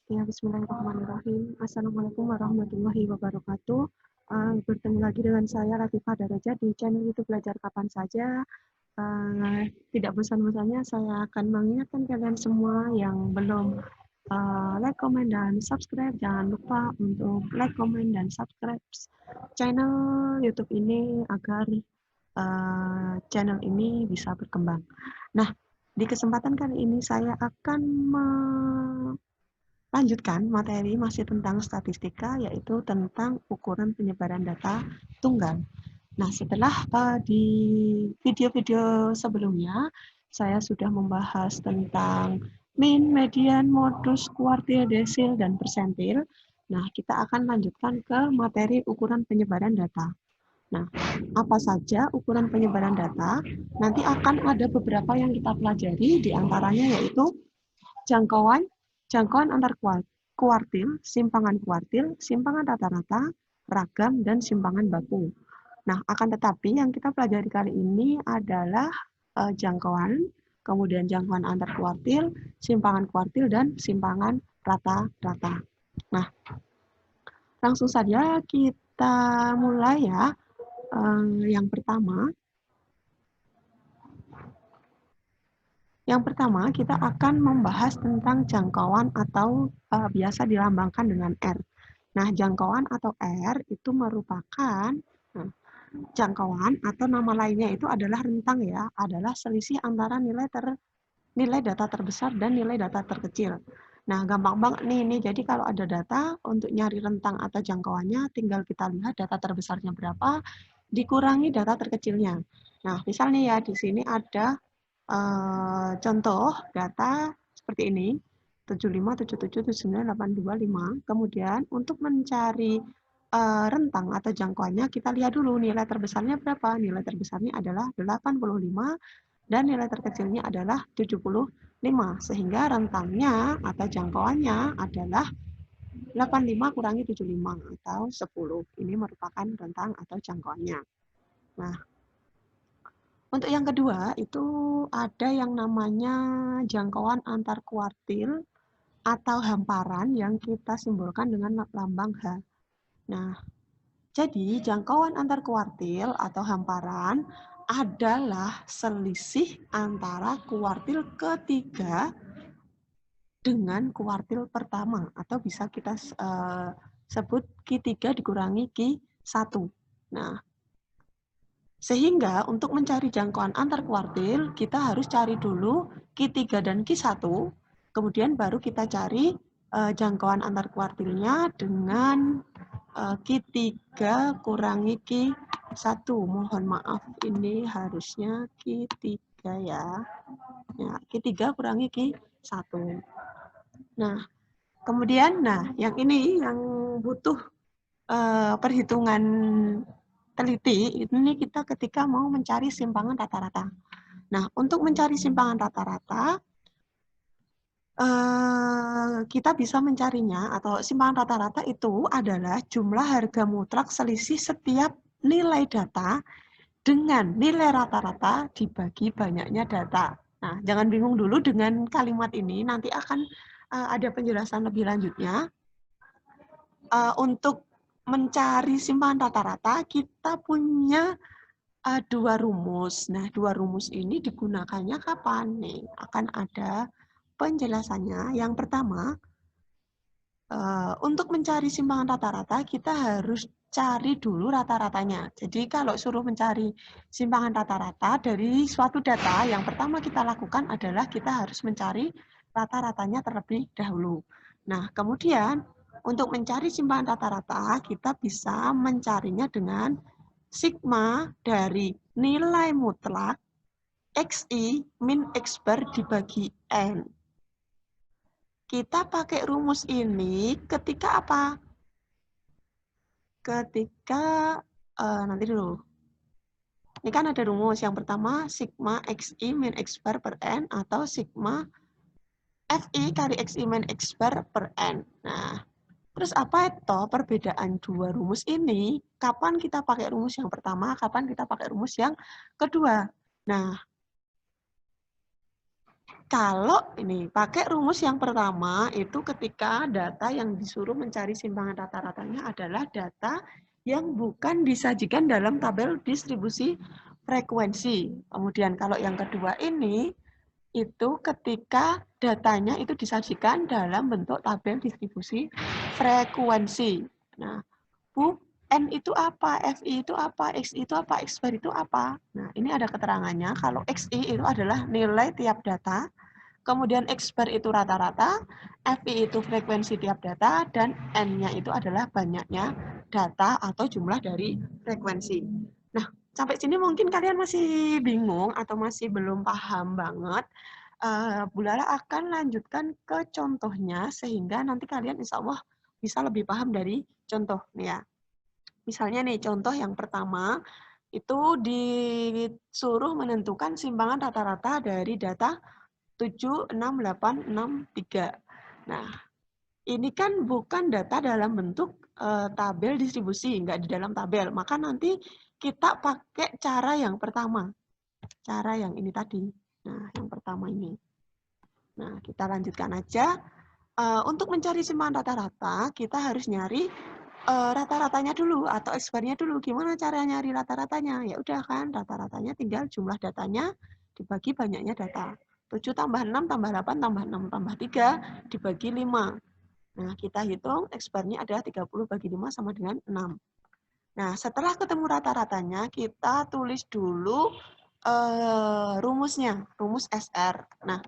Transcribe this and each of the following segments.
Ya, bismillahirrahmanirrahim. Assalamualaikum warahmatullahi wabarakatuh. Bertemu lagi dengan saya Latifah Daraja di channel YouTube Belajar Kapan Saja. Tidak bosan-bosannya saya akan mengingatkan kalian semua yang belum like, comment, dan subscribe. Jangan lupa untuk like, comment, dan subscribe channel YouTube ini agar channel ini bisa berkembang. Nah, di kesempatan kali ini saya akan lanjutkan materi masih tentang statistika, yaitu tentang ukuran penyebaran data tunggal. Nah, setelah di video-video sebelumnya, saya sudah membahas tentang min, median, modus, kuartil, desil, dan persentil. Nah, kita akan lanjutkan ke materi ukuran penyebaran data. Nah, apa saja ukuran penyebaran data? Nanti akan ada beberapa yang kita pelajari, diantaranya yaitu jangkauan antar kuartil, simpangan rata-rata, ragam, dan simpangan baku. Nah, akan tetapi yang kita pelajari kali ini adalah jangkauan, kemudian jangkauan antar kuartil, dan simpangan rata-rata. Nah, langsung saja kita mulai ya. Yang pertama kita akan membahas tentang jangkauan atau biasa dilambangkan dengan R. Nah, jangkauan atau R itu merupakan jangkauan atau nama lainnya itu adalah rentang ya, adalah selisih antara nilai data terbesar dan nilai data terkecil. Nah, gampang banget nih ini. Jadi kalau ada data untuk nyari rentang atau jangkauannya, tinggal kita lihat data terbesarnya berapa dikurangi data terkecilnya. Nah, misalnya ya di sini ada contoh data seperti ini, 7577798255. Kemudian untuk mencari rentang atau jangkauannya, kita lihat dulu nilai terbesarnya berapa. Nilai terbesarnya adalah 85 dan nilai terkecilnya adalah 75. Sehingga rentangnya atau jangkauannya adalah 85 kurangi 75 atau 10. Ini merupakan rentang atau jangkauannya. Nah, untuk yang kedua, itu ada yang namanya jangkauan antar kuartil atau hamparan yang kita simbolkan dengan lambang H. Nah, jadi jangkauan antar kuartil atau hamparan adalah selisih antara kuartil ketiga dengan kuartil pertama, atau bisa kita sebut Q3 dikurangi Q1. Nah, sehingga untuk mencari jangkauan antar kuartil, kita harus cari dulu Q3 dan Q1, kemudian baru kita cari jangkauan antar kuartilnya dengan Q3 kurangi Q1. Mohon maaf, ini harusnya Q3 ya. Ya, Q3 kurangi Q1. Nah, kemudian, yang ini yang butuh perhitungan teliti, ini kita ketika mau mencari simpangan rata-rata. Nah, untuk mencari simpangan rata-rata, kita bisa mencarinya, atau simpangan rata-rata itu adalah jumlah harga mutlak selisih setiap nilai data dengan nilai rata-rata dibagi banyaknya data. Nah, jangan bingung dulu dengan kalimat ini, nanti akan ada penjelasan lebih lanjutnya. Untuk mencari simpangan rata-rata, kita punya dua rumus. Nah, dua rumus ini digunakannya kapan nih? Akan ada penjelasannya. Yang pertama, untuk mencari simpangan rata-rata, kita harus cari dulu rata-ratanya. Jadi kalau suruh mencari simpangan rata-rata dari suatu data, yang pertama kita lakukan adalah kita harus mencari rata-ratanya terlebih dahulu. Nah, kemudian untuk mencari simpangan rata-rata, kita bisa mencarinya dengan sigma dari nilai mutlak XI min X bar dibagi N. Kita pakai rumus ini ketika apa? Ketika, nanti dulu. Ini kan ada rumus. Yang pertama, sigma XI min X bar per N atau sigma FI kali XI min X bar per N. Nah, terus apa itu perbedaan dua rumus ini? Kapan kita pakai rumus yang pertama, kapan kita pakai rumus yang kedua? Nah, Kalau ini pakai rumus yang pertama itu ketika data yang disuruh mencari simpangan rata-ratanya adalah data yang bukan disajikan dalam tabel distribusi frekuensi. Kemudian kalau yang kedua ini itu ketika datanya itu disajikan dalam bentuk tabel distribusi frekuensi. Nah, Bu, N itu apa, FI itu apa, XI itu apa, X bar itu apa? Nah, ini ada keterangannya. Kalau XI itu adalah nilai tiap data, kemudian X bar itu rata-rata, FI itu frekuensi tiap data, dan N-nya itu adalah banyaknya data atau jumlah dari frekuensi. Nah, sampai sini mungkin kalian masih bingung atau masih belum paham banget. Bu Lala akan lanjutkan ke contohnya sehingga nanti kalian insya Allah bisa lebih paham dari contoh nih ya. Misalnya nih contoh yang pertama itu disuruh menentukan simpangan rata-rata dari data 7, 6, 8, 6, 3. Nah, ini kan bukan data dalam bentuk tabel distribusi, nggak di dalam tabel. Maka nanti kita pakai cara yang pertama. Cara yang ini tadi. Nah, yang pertama ini. Nah, kita lanjutkan aja. Untuk mencari simpangan rata-rata, kita harus nyari rata-ratanya dulu atau X-bar-nya dulu. Gimana cara nyari rata-ratanya? Ya udah kan, rata-ratanya tinggal jumlah datanya dibagi banyaknya data. 7 tambah 6 tambah 8 tambah 6 tambah 3 dibagi 5. Nah, kita hitung X-bar-nya adalah 30 bagi 5 sama dengan 6. Nah, setelah ketemu rata-ratanya, kita tulis dulu rumusnya, rumus SR. Nah,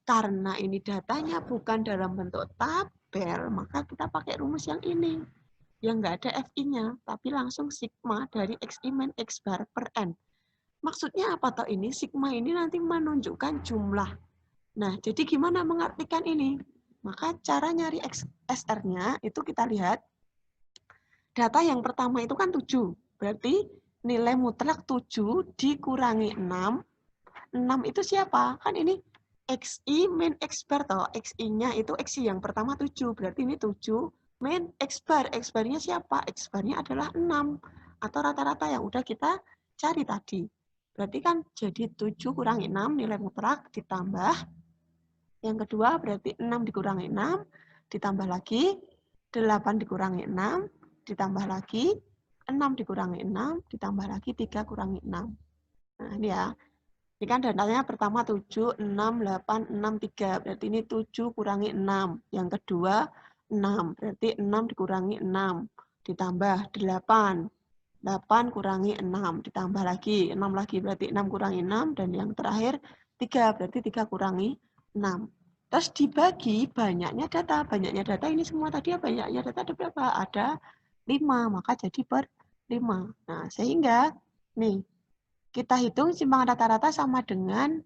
karena ini datanya bukan dalam bentuk tabel, maka kita pakai rumus yang ini. Yang nggak ada FI-nya, tapi langsung sigma dari XI min X bar per N. Maksudnya apa toh ini? Sigma ini nanti menunjukkan jumlah. Nah, jadi gimana mengartikan ini? Maka cara nyari SR-nya itu kita lihat. Data yang pertama itu kan 7. Berarti nilai mutlak 7 dikurangi 6. 6 itu siapa? Kan ini XI min X bar toh. XI-nya itu XI yang pertama 7. Berarti ini 7 min X bar. X bar-nya siapa? X bar-nya adalah 6. Atau rata-rata yang udah kita cari tadi. Berarti kan jadi 7 kurangi 6 nilai mutlak ditambah. Yang kedua berarti 6 dikurangi 6 ditambah lagi 8 dikurangi 6 ditambah lagi 6 dikurangi 6 ditambah lagi 3 kurangi 6. Nah, ini ya. Ini kan datanya pertama 7, 6, 8, 6, 3. Berarti ini 7 kurangi 6. Yang kedua 6. Berarti 6 dikurangi 6. Ditambah 8. 8 kurangi 6. Ditambah lagi 6 lagi. Berarti 6 kurangi 6. Dan yang terakhir 3. Berarti 3 kurangi 6. Terus dibagi banyaknya data. Banyaknya data ini semua tadi ya banyaknya data ada berapa? Ada 5. Maka jadi per 5. Nah, sehingga nih kita hitung simpangan rata-rata sama dengan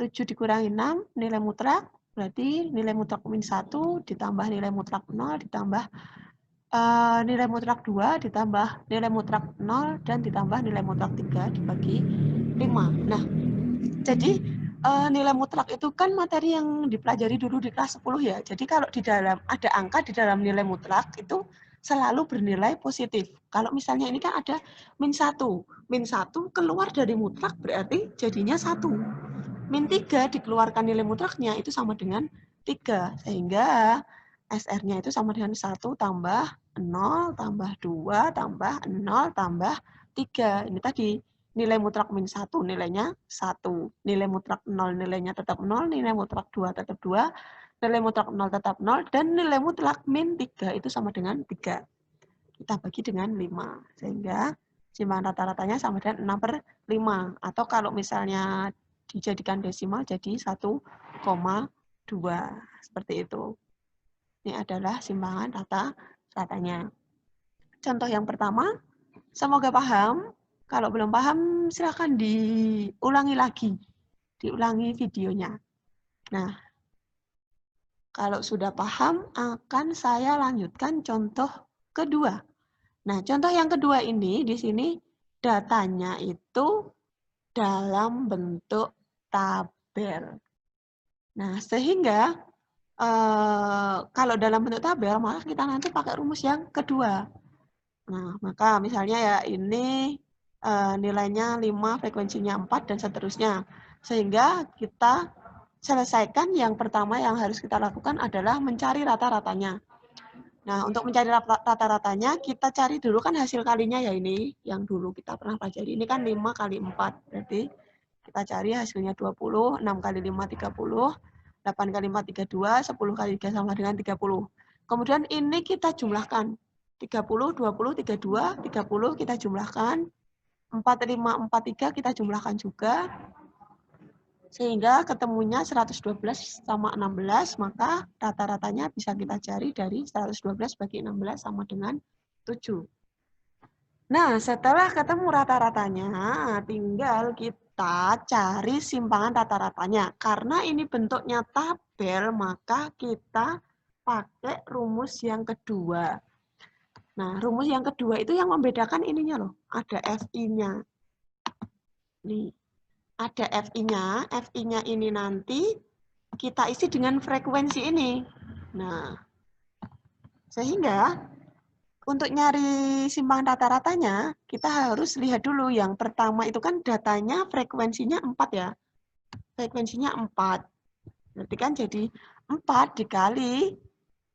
7 dikurangi 6, nilai mutlak, berarti nilai mutlak min 1 ditambah nilai mutlak 0 ditambah nilai mutlak 2 ditambah nilai mutlak 0 dan ditambah nilai mutlak 3 dibagi 5. Nah, jadi nilai mutlak itu kan materi yang dipelajari dulu di kelas 10 ya. Jadi kalau di dalam ada angka di dalam nilai mutlak itu selalu bernilai positif. Kalau misalnya ini kan ada min 1. Min 1 keluar dari mutlak berarti jadinya 1. Min 3 dikeluarkan nilai mutlaknya itu sama dengan 3. Sehingga SR-nya itu sama dengan 1 tambah 0 tambah 2 tambah 0 tambah 3. Ini tadi nilai mutlak min 1 nilainya 1. Nilai mutlak 0 nilainya tetap 0. Nilai mutlak 2 tetap 2. Nilai mutlak 0 tetap 0. Dan nilai mutlak min 3 itu sama dengan 3. Kita bagi dengan 5. Sehingga simpangan rata-ratanya sama dengan 6 per 5. Atau kalau misalnya dijadikan desimal jadi 1,2. Seperti itu. Ini adalah simpangan rata-ratanya. Contoh yang pertama, semoga paham. Kalau belum paham, silakan diulangi lagi. Diulangi videonya. Nah, kalau sudah paham, akan saya lanjutkan contoh kedua. Nah, contoh yang kedua ini, di sini datanya itu dalam bentuk tabel. Nah, sehingga kalau dalam bentuk tabel, maka kita nanti pakai rumus yang kedua. Nah, maka misalnya ya ini nilainya 5, frekuensinya 4, dan seterusnya. Sehingga kita selesaikan, yang pertama yang harus kita lakukan adalah mencari rata-ratanya. Nah, untuk mencari rata-ratanya, kita cari dulu kan hasil kalinya ya ini, yang dulu kita pernah pelajari. Ini kan 5 kali 4, berarti kita cari hasilnya 20, 6 kali 5, 30, 8 kali 4, 32, 10 kali 3 sama dengan 30. Kemudian ini kita jumlahkan, 30, 20, 32, 30 kita jumlahkan, 4, 5, 4, 3 kita jumlahkan juga, sehingga ketemunya 112 sama 16, maka rata-ratanya bisa kita cari dari 112 bagi 16 sama dengan 7. Nah, setelah ketemu rata-ratanya, tinggal kita cari simpangan rata-ratanya. Karena ini bentuknya tabel, maka kita pakai rumus yang kedua. Nah, rumus yang kedua itu yang membedakan ininya loh, ada FI-nya. Nih. Ada FI-nya, FI-nya ini nanti kita isi dengan frekuensi ini. Nah, sehingga untuk nyari simpangan rata-ratanya, kita harus lihat dulu. Yang pertama itu kan datanya frekuensinya 4 ya. Frekuensinya 4. Berarti kan jadi 4 dikali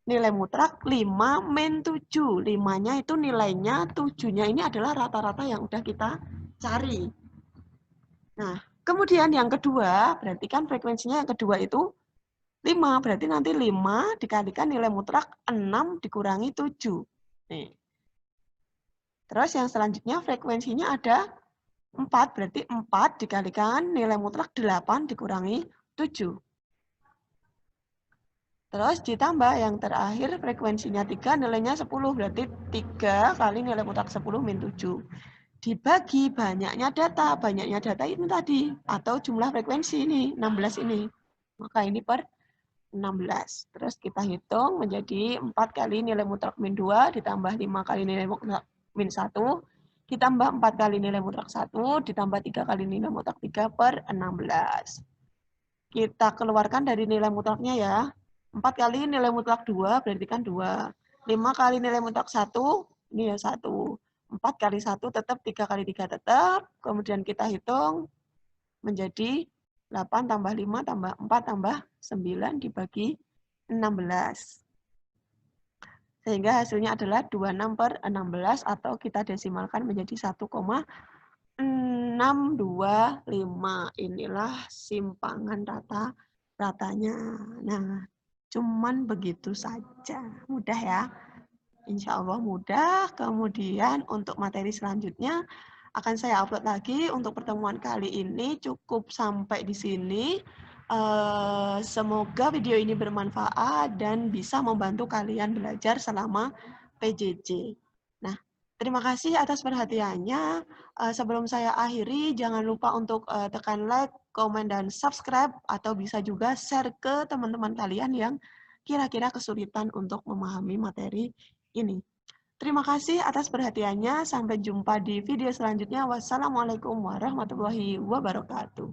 nilai mutlak 5 min 7. 5-nya itu nilainya, 7-nya ini adalah rata-rata yang udah kita cari. Nah, kemudian yang kedua, berarti kan frekuensinya yang kedua itu 5. Berarti nanti 5 dikalikan nilai mutlak 6 dikurangi 7. Nih. Terus yang selanjutnya frekuensinya ada 4. Berarti 4 dikalikan nilai mutlak 8 dikurangi 7. Terus ditambah yang terakhir frekuensinya 3, nilainya 10. Berarti 3 kali nilai mutlak 10 min 7. Dibagi banyaknya data. Banyaknya data ini tadi. Atau jumlah frekuensi ini, 16 ini. Maka ini per 16. Terus kita hitung menjadi 4 kali nilai mutlak min 2, ditambah 5 kali nilai mutlak min 1, ditambah 4 kali nilai mutlak 1, ditambah 3 kali nilai mutlak 3 per 16. Kita keluarkan dari nilai mutlaknya ya. 4 kali nilai mutlak 2, berarti kan 2. 5 kali nilai mutlak 1, ini ya 1. 4 kali 1 tetap, 3 kali 3 tetap. Kemudian kita hitung menjadi 8 tambah 5 tambah 4 tambah 9 dibagi 16. Sehingga hasilnya adalah 26 per 16 atau kita desimalkan menjadi 1,625. Inilah simpangan rata-ratanya. Nah, cuman begitu saja. Mudah ya? Insya Allah mudah. Kemudian untuk materi selanjutnya akan saya upload lagi. Untuk pertemuan kali ini cukup sampai di sini. Semoga video ini bermanfaat dan bisa membantu kalian belajar selama PJJ. Nah, terima kasih atas perhatiannya. Sebelum saya akhiri, jangan lupa untuk tekan like, komen, dan subscribe, atau bisa juga share ke teman-teman kalian yang kira-kira kesulitan untuk memahami materi ini. Terima kasih atas perhatiannya. Sampai jumpa di video selanjutnya. Wassalamualaikum warahmatullahi wabarakatuh.